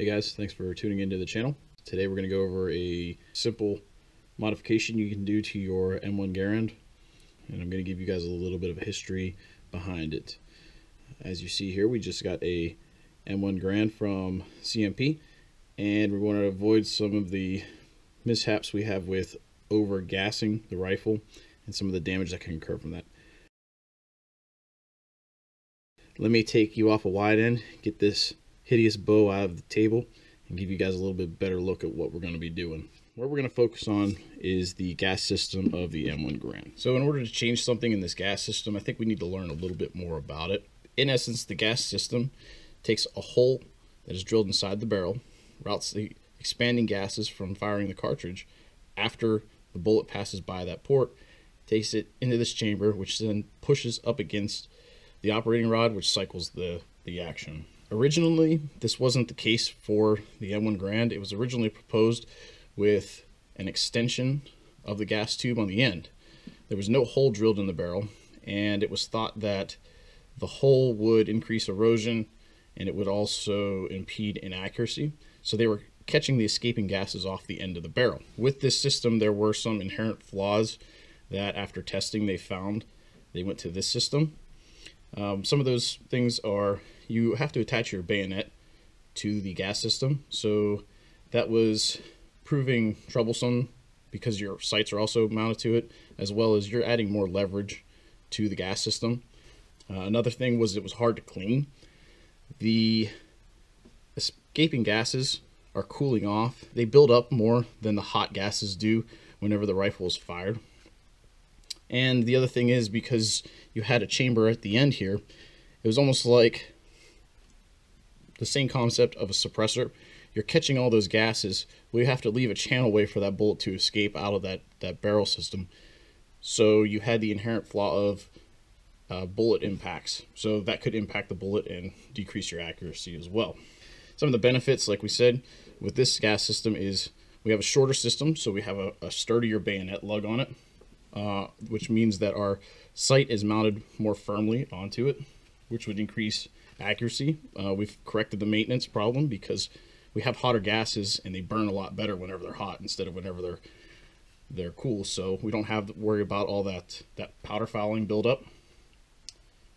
Hey guys, thanks for tuning into the channel. Today we're going to go over a simple modification you can do to your M1 Garand, and I'm going to give you guys a little bit of a history behind it. As you see here, we just got a M1 Garand from CMP, and we want to avoid some of the mishaps we have with over gassing the rifle and some of the damage that can occur from that. Let me take you off a wide end, get this hideous bow out of the table, and give you guys a little bit better look at what we're going to be doing. What we're going to focus on is the gas system of the M1 Garand. So in order to change something in this gas system, I think we need to learn a little bit more about it. In essence, the gas system takes a hole that is drilled inside the barrel, routes the expanding gases from firing the cartridge after the bullet passes by that port, takes it into this chamber, which then pushes up against the operating rod, which cycles the action. Originally, this wasn't the case for the M1 Garand. It was originally proposed with an extension of the gas tube on the end. There was no hole drilled in the barrel, and it was thought that the hole would increase erosion and it would also impede inaccuracy. So they were catching the escaping gases off the end of the barrel. With this system, there were some inherent flaws that after testing they found. They went to this system. Some of those things are you have to attach your bayonet to the gas system. So that was proving troublesome because your sights are also mounted to it, as well as you're adding more leverage to the gas system. Another thing was it was hard to clean. The escaping gases are cooling off. They build up more than the hot gases do whenever the rifle is fired. And the other thing is, because you had a chamber at the end here, it was almost like the same concept of a suppressor. You're catching all those gases. We have to leave a channel way for that bullet to escape out of that barrel system. So you had the inherent flaw of bullet impacts. So that could impact the bullet and decrease your accuracy as well. Some of the benefits, like we said, with this gas system is we have a shorter system, so we have a sturdier bayonet lug on it. Which means that our sight is mounted more firmly onto it, which would increase accuracy. We've corrected the maintenance problem because we have hotter gases and they burn a lot better whenever they're hot instead of whenever they're cool. So we don't have to worry about all that powder fouling buildup.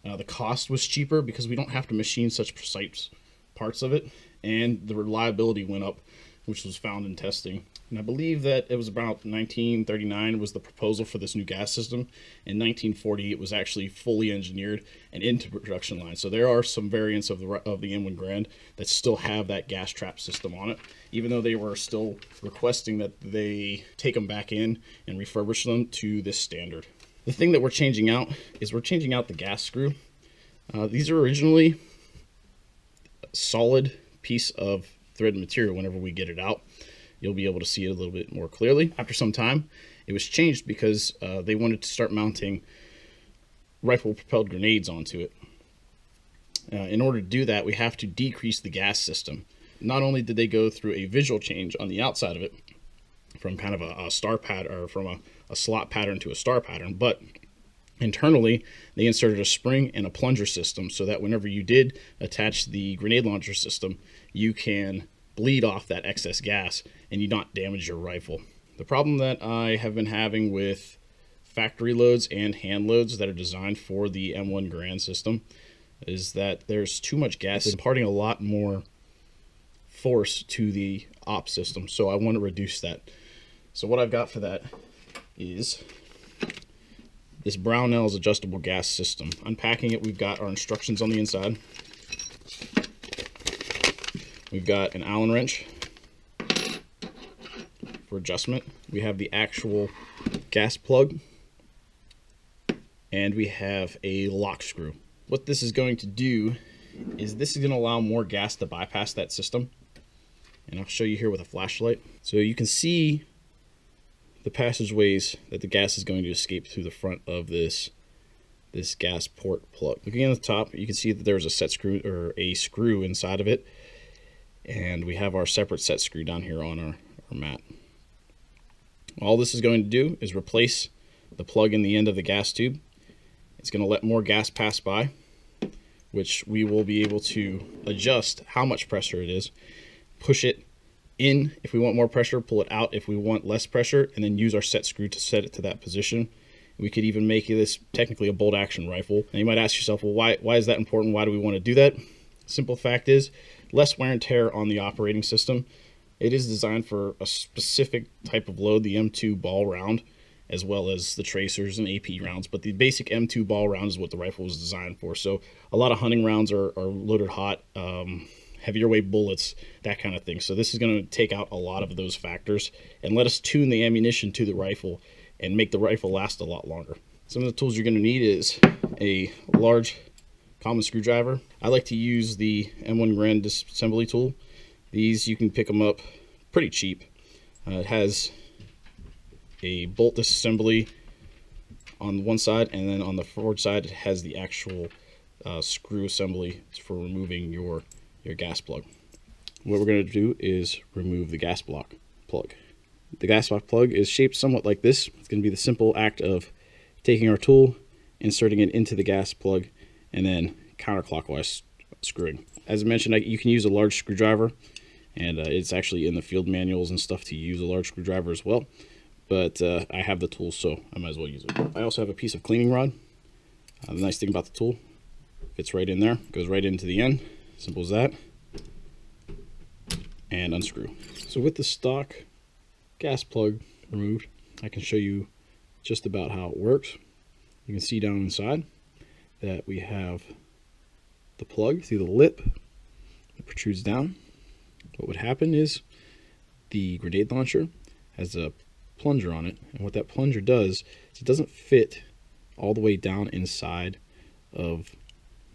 The cost was cheaper because we don't have to machine such precise parts of it, and the reliability went up, which was found in testing. And I believe that it was about 1939 was the proposal for this new gas system. In 1940, it was actually fully engineered and into production line. So there are some variants of the M1 Garand that still have that gas trap system on it, even though they were still requesting that they take them back in and refurbish them to this standard. The thing that we're changing out is we're changing out the gas screw. These are originally a solid piece of thread material. Whenever we get it out, you'll be able to see it a little bit more clearly. After some time, it was changed because they wanted to start mounting rifle-propelled grenades onto it. In order to do that, we have to decrease the gas system. Not only did they go through a visual change on the outside of it, from kind of a star pattern, or from a slot pattern to a star pattern, but internally, they inserted a spring and a plunger system so that whenever you did attach the grenade launcher system, you can bleed off that excess gas and you not damage your rifle. The problem that I have been having with factory loads and hand loads that are designed for the M1 Garand system is that there's too much gas imparting a lot more force to the op system. So I want to reduce that. So what I've got for that is this Brownells adjustable gas system. Unpacking it, we've got our instructions on the inside. We've got an Allen wrench for adjustment. We have the actual gas plug, and we have a lock screw. What this is going to do is this is going to allow more gas to bypass that system, and I'll show you here with a flashlight. So you can see the passageways that the gas is going to escape through the front of this gas port plug. Looking at the top, you can see that there's a set screw, or a screw inside of it, and we have our separate set screw down here on our mat. All this is going to do is replace the plug in the end of the gas tube. It's going to let more gas pass by, which we will be able to adjust how much pressure it is, push it in if we want more pressure, pull it out if we want less pressure, and then use our set screw to set it to that position. We could even make this technically a bolt action rifle. And you might ask yourself, well, why is that important? Why do we want to do that? Simple fact is, less wear and tear on the operating system. It is designed for a specific type of load, the M2 ball round, as well as the tracers and AP rounds. But the basic M2 ball round is what the rifle was designed for. So a lot of hunting rounds are loaded hot, heavier weight bullets, that kind of thing. So this is going to take out a lot of those factors and let us tune the ammunition to the rifle and make the rifle last a lot longer. Some of the tools you're going to need is a large common screwdriver. I like to use the M1 Garand disassembly tool. These, you can pick them up pretty cheap. It has a bolt disassembly on one side, and then on the forward side it has the actual screw assembly for removing your gas plug. What we're going to do is remove the gas block plug. The gas block plug is shaped somewhat like this. It's going to be the simple act of taking our tool, inserting it into the gas plug, and then counterclockwise screwing. As I mentioned, you can use a large screwdriver, and it's actually in the field manuals and stuff to use a large screwdriver as well. But I have the tool, so I might as well use it. I also have a piece of cleaning rod. The nice thing about the tool, fits right in there, goes right into the end. Simple as that. And unscrew. So with the stock gas plug removed, I can show you just about how it works. You can see down inside that we have the plug through the lip that protrudes down. What would happen is the grenade launcher has a plunger on it, and what that plunger does is it doesn't fit all the way down inside of,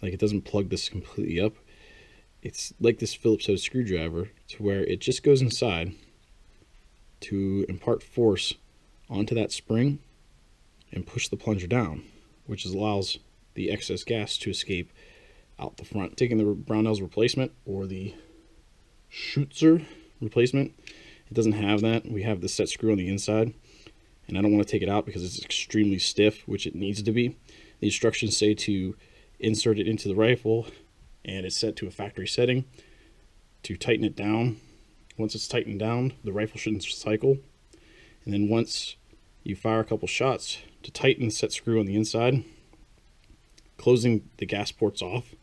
like, it doesn't plug this completely up. It's like this Phillips head screwdriver to where it just goes inside to impart force onto that spring and push the plunger down, which allows the excess gas to escape out the front. Taking the Brownells replacement or the Schutzer replacement, it doesn't have that. We have the set screw on the inside, and I don't want to take it out because it's extremely stiff, which it needs to be. The instructions say to insert it into the rifle, and it's set to a factory setting, to tighten it down. Once it's tightened down, the rifle shouldn't cycle. And then once you fire a couple shots, to tighten the set screw on the inside, closing the gas ports off,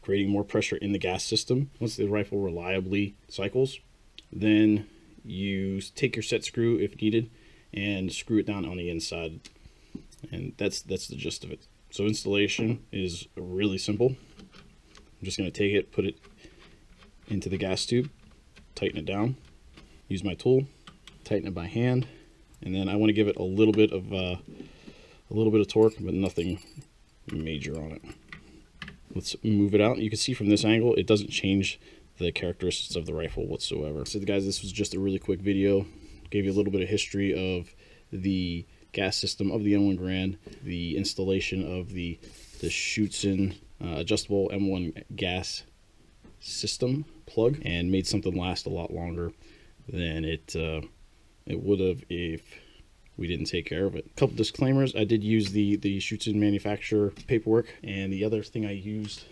creating more pressure in the gas system. Once the rifle reliably cycles, then you take your set screw if needed and screw it down on the inside. And that's the gist of it. So installation is really simple. I'm just going to take it, put it into the gas tube, tighten it down, use my tool, tighten it by hand, and then I want to give it a little bit of torque, but nothing major on it. Let's move it out. You can see from this angle, it doesn't change the characteristics of the rifle whatsoever. So guys, this was just a really quick video. Gave you a little bit of history of the gas system of the M1 Garand, the installation of the Schutzen adjustable M1 gas system plug, and made something last a lot longer than it would have if we didn't take care of it. A couple disclaimers: I did use the Schutzen manufacturer paperwork, and the other thing I used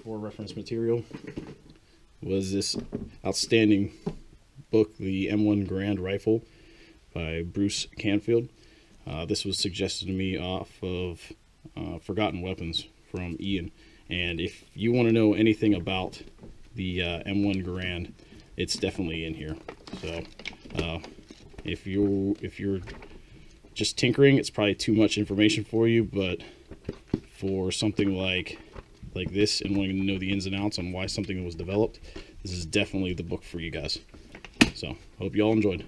for reference material was this outstanding book, the M1 Garand Rifle by Bruce Canfield. This was suggested to me off of Forgotten Weapons from Ian, and if you want to know anything about the M1 Garand, it's definitely in here. So if you're just tinkering, it's probably too much information for you, but for something like this and wanting to know the ins and outs on why something was developed, this is definitely the book for you guys. So hope you all enjoyed.